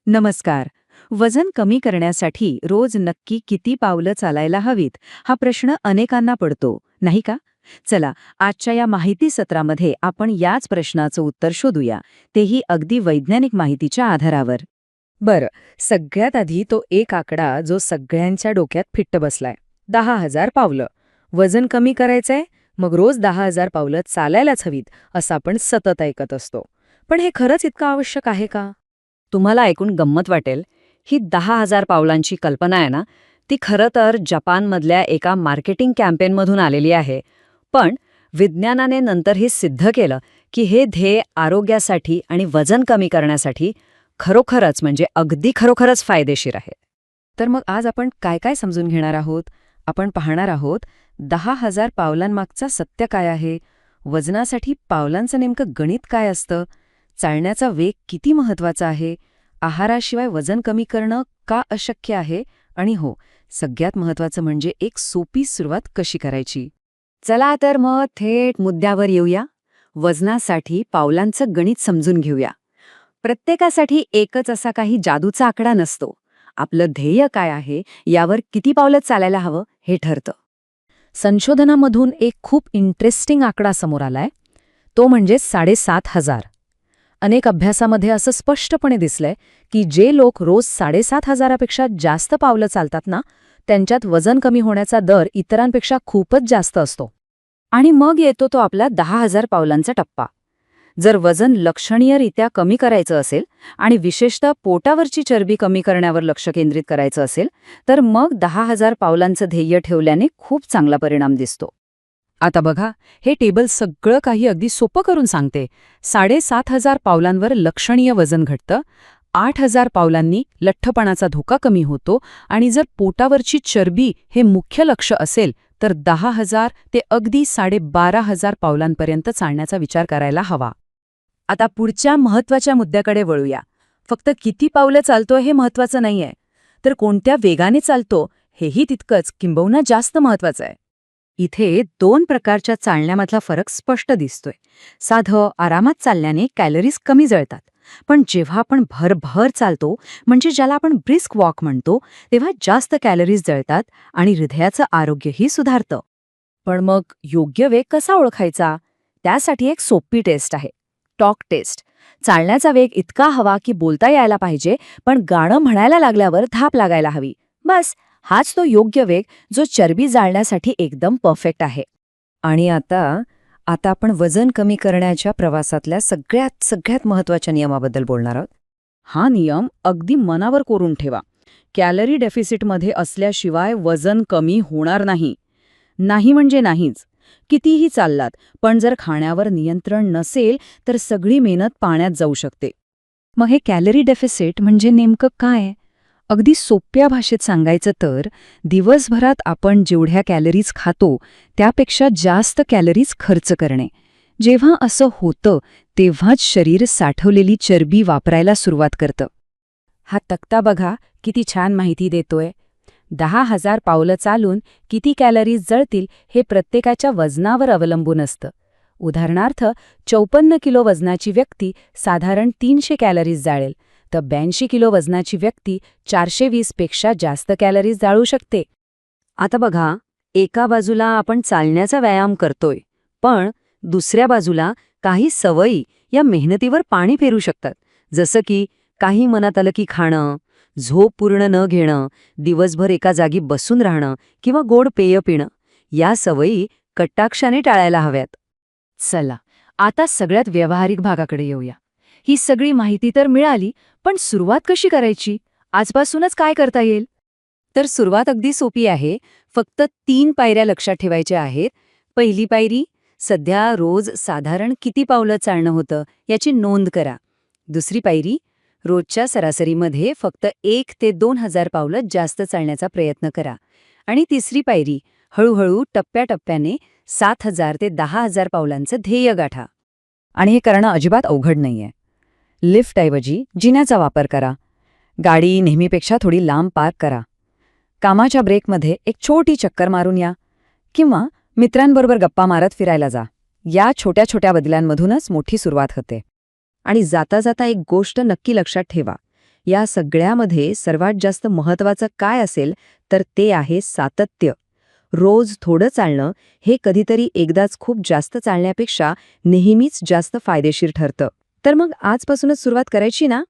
नमस्कार. वजन कमी करण्यासाठी रोज नक्की किती पावलं चालायला हवीत हा प्रश्न अनेकांना पडतो, नाही का? चला, आजच्या या माहिती सत्रामध्ये आपण याच प्रश्नाचं उत्तर शोधूया, तेही अगदी वैज्ञानिक माहितीच्या आधारावर. बरं, सगळ्यात आधी तो एक आकडा जो सगळ्यांच्या डोक्यात फिट्ट बसलाय. 10,000 पावलं. वजन कमी करायचंय, मग रोज 10,000 पावलं चालायलाच हवीत, असं आपण सतत ऐकत असतो. पण हे खरंच इतकं आवश्यक आहे का? तुम्हाला ऐकून गंमत वाटेल, ही 10,000 पावलांची कल्पना आहे ना, ती खरं तर जपानमधल्या एका मार्केटिंग कॅम्पेनमधून आलेली आहे. पण विज्ञानाने नंतर हे सिद्ध केलं की हे ध्येय आरोग्यासाठी आणि वजन कमी करण्यासाठी खरोखरच म्हणजे अगदी खरोखरच फायदेशीर आहे. तर मग आज आपण काय काय समजून घेणार आहोत? आपण पाहणार आहोत 10,000 पावलांमागचा सत्य काय आहे, वजनासाठी पावलांचं नेमकं गणित काय असतं, चालण्याचा वेग किती महत्वाचा आहे, आहाराशिवाय वजन कमी करणं का अशक्य आहे, आणि हो, सगळ्यात महत्वाचं म्हणजे एक सोपी सुरुवात कशी करायची. चला तर मग थेट मुद्द्यावर येऊया. वजनासाठी पावलांचं गणित समजून घेऊया. प्रत्येकासाठी एकच असा काही जादूचा आकडा नसतो. आपलं ध्येय काय आहे यावर किती पावलं चालायला हवं हे ठरतं. संशोधनामधून एक खूप इंटरेस्टिंग आकडा समोर आलाय, तो म्हणजे 7,500. अनेक अभ्यासामध्ये असं स्पष्टपणे दिसलंय की जे लोक रोज 7,500पेक्षा जास्त पावलं चालतात ना, त्यांच्यात वजन कमी होण्याचा दर इतरांपेक्षा खूपच जास्त असतो. आणि मग येतो तो आपला 10,000 पावलांचा टप्पा. जर वजन लक्षणीयरित्या कमी करायचं असेल आणि विशेषतः पोटावरची चरबी कमी करण्यावर लक्ष केंद्रित करायचं असेल, तर मग 10,000 पावलांचं ध्येय ठेवल्याने खूप चांगला परिणाम दिसतो. आता बघा, हे टेबल सगळं काही अगदी सोपं करून सांगते. 7,500 पावलांवर लक्षणीय वजन घटतं, 8,000 पावलांनी लठ्ठपणाचा धोका कमी होतो, आणि जर पोटावरची चरबी हे मुख्य लक्ष असेल तर 10,000 ते अगदी 12,500 पावलांपर्यंत चालण्याचा विचार करायला हवा. आता पुढच्या महत्वाच्या मुद्द्याकडे वळूया. फक्त किती पावलं चालतो हे महत्वाचं नाहीये, तर कोणत्या वेगाने चालतो हेही तितकंच किंबहुना जास्त महत्वाचं आहे. इथे दोन प्रकारच्या चालण्यामधला फरक स्पष्ट दिसतोय. साधं आरामात चालल्याने कॅलरीज कमी जळतात, पण जेव्हा आपण भरभर चालतो, म्हणजे ज्याला आपण ब्रिस्क वॉक म्हणतो, तेव्हा जास्त कॅलरीज जळतात आणि हृदयाचं आरोग्यही सुधारतं. पण मग योग्य वेग कसा ओळखायचा? त्यासाठी एक सोपी टेस्ट आहे, टॉक टेस्ट. चालण्याचा वेग इतका हवा की बोलता यायला पाहिजे, पण गाणं म्हणायला लागल्यावर धाप लागायला हवी. बस, हाच तो योग्य वेग जो चरबी जाळण्यासाठी एकदम परफेक्ट आहे. आणि आता आपण वजन कमी करण्याच्या प्रवासातल्या सगळ्यात महत्त्वाच्या नियमाबद्दल बोलणार आहोत. हा नियम अगदी मनावर कोरून ठेवा. कॅलरी डेफिसिटमध्ये असल्याशिवाय वजन कमी होणार नाही. नाही म्हणजे नाहीच. कितीही चाललात, पण जर खाण्यावर नियंत्रण नसेल तर सगळी मेहनत पाण्यात जाऊ शकते. मग हे कॅलरी डेफिसिट म्हणजे नेमकं काय? अगदी सोप्या भाषेत सांगायचं तर, दिवसभरात आपण जेवढ्या कॅलरीज खातो त्यापेक्षा जास्त कॅलरीज खर्च करणे. जेव्हा असं होतं तेव्हाच शरीर साठवलेली चरबी वापरायला सुरुवात करतं. हा तक्ता बघा, किती छान माहिती देतोय. 10,000 पावलं चालून किती कॅलरीज जळतील हे प्रत्येकाच्या वजनावर अवलंबून असतं. उदाहरणार्थ, 54 किलो वजनाची व्यक्ती साधारण 300 कॅलरीज जाळेल, तर 82 किलो वजनाची व्यक्ती 420 पेक्षा जास्त कॅलरीज जाळू शकते. आता बघा, एका बाजूला आपण चालण्याचा व्यायाम करतोय, पण दुसऱ्या बाजूला काही सवयी या मेहनतीवर पाणी फेरू शकतात. जसं की काही मनात आलं की खाणं, झोप पूर्ण न घेणं, दिवसभर एका जागी बसून राहणं किंवा गोड पेय पिणं. या सवयी कटाक्षाने टाळायला हव्यात. चला, आता सगळ्यात व्यावहारिक भागाकडे येऊया. ही सगळी माहिती तर मिळाली, पण सुरुवात कशी करायची? आजपासूनच काय करता येईल? तर सुरुवात अगदी सोपी आहे. फक्त 3 पायऱ्या लक्षात ठेवायच्या आहेत. पहिली पायरी, सध्या रोज साधारण किती पावलं चालणं होतं याची नोंद करा. दुसरी पायरी, रोजच्या सरासरीमध्ये फक्त 1 ते 2,000 पावलं जास्त चालण्याचा प्रयत्न करा. आणि तिसरी पायरी, हळूहळू टप्प्याटप्प्याने 7,000 ते 10,000 पावलांचं ध्येय गाठा. आणि हे करणं अजिबात अवघड नाहीये. लिफ्टऐवजी जिन्याचा वापर करा. गाडी नेहमीपेक्षा थोडी लांब पार्क करा. कामाच्या ब्रेकमध्ये एक छोटी चक्कर मारून या, किंवा मित्रांबरोबर गप्पा मारत फिरायला जा. या छोट्या छोट्या बदलांमधूनच मोठी सुरुवात होते. आणि जाता जाता एक गोष्ट नक्की लक्षात ठेवा, या सगळ्यामध्ये सर्वात जास्त महत्त्वाचं काय असेल तर ते आहे सातत्य. रोज थोडं चालणं हे कधीतरी एकदाच खूप जास्त चालण्यापेक्षा नेहमीच जास्त फायदेशीर ठरतं. तर मग आजपासूनच सुरुवात करायची ना?